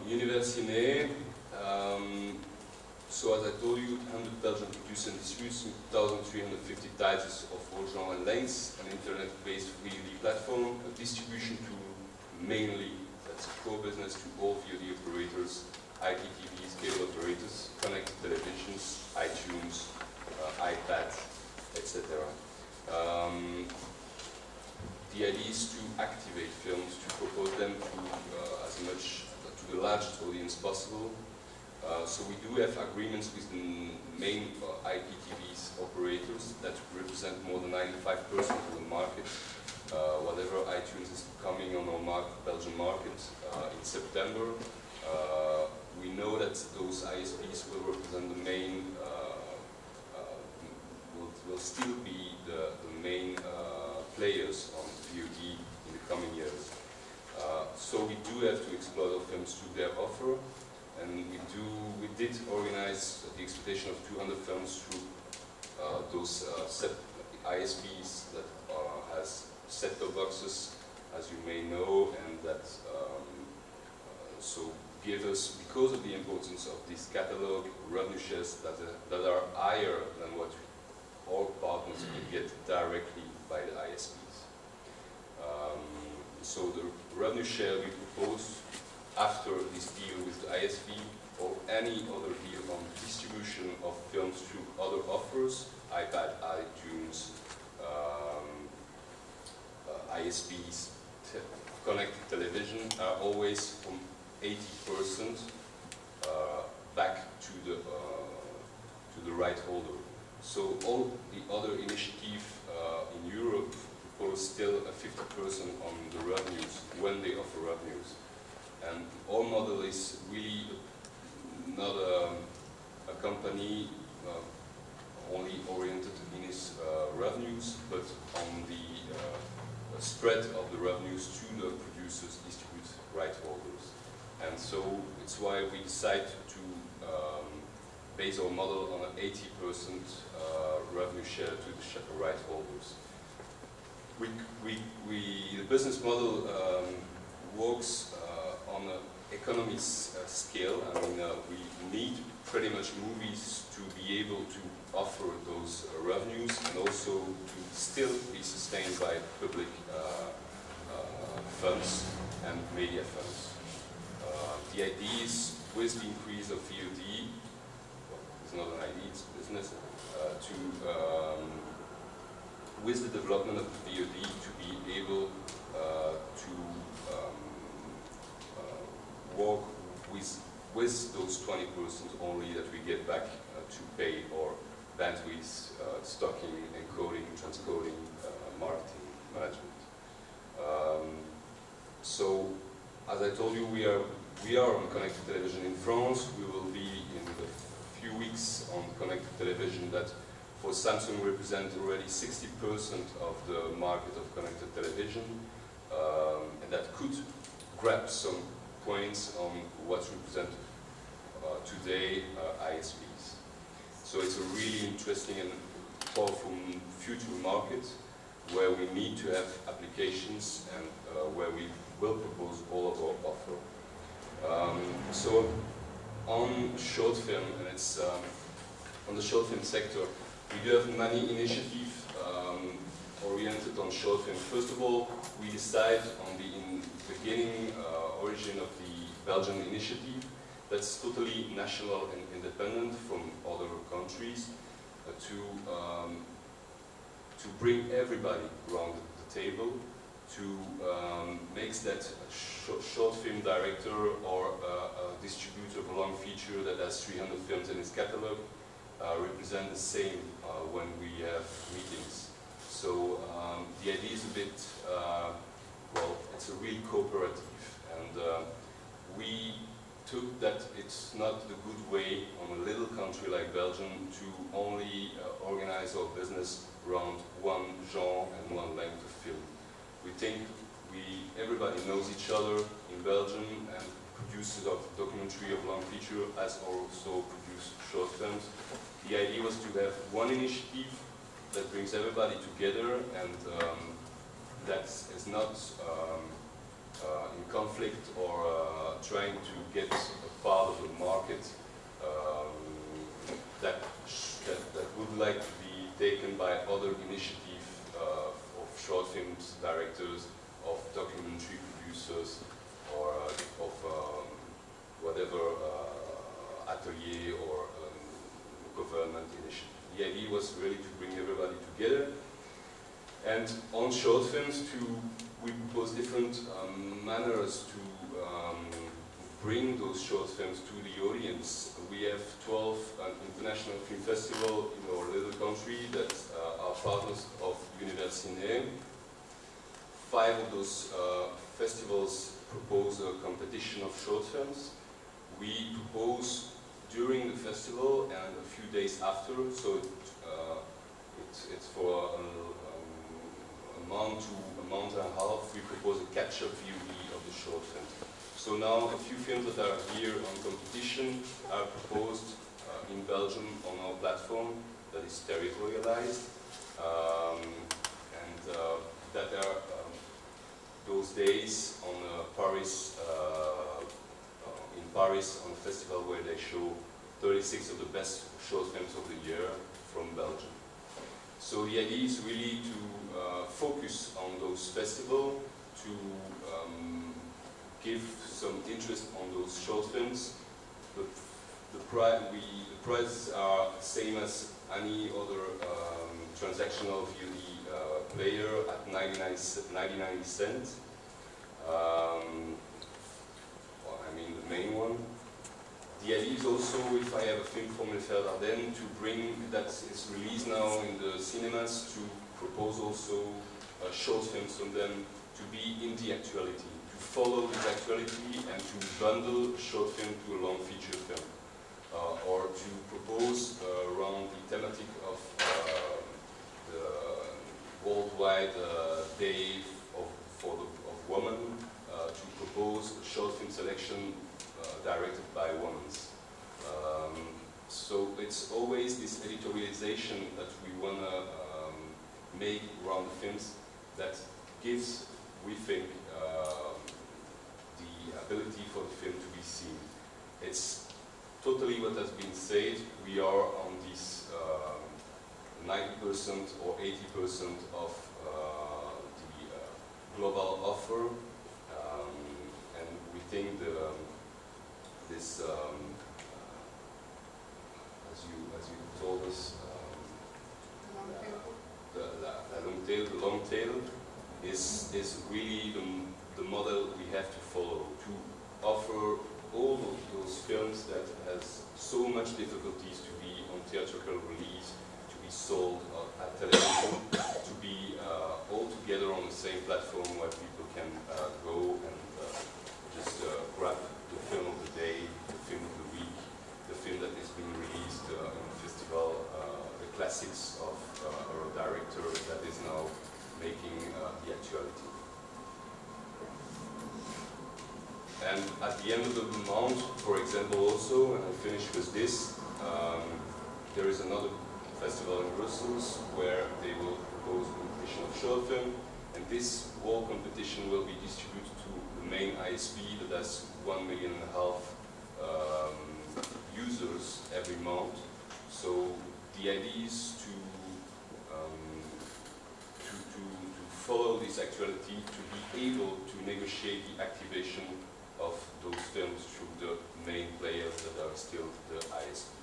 Universciné. So as I told you, 100 Belgian produce and distributes 1,350 titles of all genre and lengths, an internet-based VOD platform, a distribution tool mainly, that's a core business to all VOD operators, IPTVs, cable operators, connected televisions, iTunes, iPad, etc. The idea is to activate films, to propose them to the largest audience possible. So we do have agreements with the main IPTVs operators that represent more than 95% of the market. Whatever iTunes is coming on our Belgian market in September, we know that those ISPs will represent the main, will still be the main players on VOD in the coming years. So we do have to explore our films through their offer. And we did organize the exploitation of 200 films through those ISPs that has set-top boxes, as you may know, and that so give us, because of the importance of this catalog, revenue shares that are higher than what all partners will get directly by the ISPs. So the revenue share we propose after this deal with the ISP or any other deal on distribution of films through other offers, iPad, iTunes, ISPs, connected television, are always from 80% back to the right holder. So all the other initiatives in Europe propose still a 50% on the revenues when they offer revenues. And our model is really not a company only oriented in its revenues, but on the spread of the revenues to the producers, distributors, right holders. And so it's why we decide to base our model on an 80% revenue share to the right holders. The business model works on an economies scale. I mean, we need pretty much movies to be able to offer those revenues and also to still be sustained by public funds and media funds. The idea is, with the increase of VOD, well, it's not an idea, it's business, with the development of the VOD, to be able to work with those 20% only that we get back to pay our bandwidth, stocking, encoding, transcoding, marketing, management. So, as I told you, we are on connected television in France. We will be in a few weeks on connected television that for Samsung represent already 60% of the market of connected television, and that could grab some points on what's represented today ISPs. So it's a really interesting and powerful future market where we need to have applications and where we will propose all of our offer. So on short film, and it's on the short film sector, we do have many initiatives oriented on short film. First of all, we decide on the beginning origin of the Belgian initiative that's totally national and independent from other countries to bring everybody around the table to make that short film director or a distributor of a long feature that has 300 films in its catalog represent the same when we have meetings. So the idea is a bit, well, it's a real cooperative, and we took that it's not the good way on a little country like Belgium to only organize our business around one genre and one length of film. We think everybody knows each other in Belgium, and producers of documentary of long feature as also produce short films. The idea was to have one initiative that brings everybody together and that is not in conflict or trying to get a part of the market that would like to be taken by other initiatives of short films directors, of documentary producers, or of whatever atelier or government initiative. The idea was really to bring everybody together. And on short films, we propose different manners to bring those short films to the audience. We have 12 international film festivals in our little country that are partners of Universiné. 5 of those festivals propose a competition of short films. We propose during the festival and a few days after, so it's for a month to a month and a half, we propose a catch-up VOD of the short film. So now a few films that are here on competition are proposed in Belgium on our platform that is territorialized, and that are those days on Paris, in Paris on a festival where they show 36 of the best short films of the year from Belgium. So the idea is really to focus on those festivals, to give some interest on those short films. The prices are same as any other transactional VOD player at 99 cents. Well, I mean the main one. The idea is also, if I have a film from Ardennes, to bring that is released now in the cinemas, to propose also short films from them to be in the actuality, to follow this actuality and to bundle short film to a long feature film, or to propose around the thematic of the worldwide day of women, to propose a short film selection directed by women. So it's always this editorialization that we want to make around the films that gives, we think, the ability for the film to be seen. It's totally what has been said. We are on this 90% or 80% of the global offer, and we think this, as you told us, the long tail is really the model we have to follow, to offer all of those films that has so much difficulties to be on theatrical release, to be sold at television, to be all together on the same platform where people can go and just grab the film of the day, the film of the week, the film that is being released in the festival, the classics of a director that is now making the actuality. And at the end of the month, for example, also, and I finish with this, there is another festival in Brussels where they will propose a competition of short film, and this whole competition will be distributed to the main ISP that has 1.5 million users every month. So the idea is to follow this actuality, to be able to negotiate the activation of those films through the main players that are still the ISP.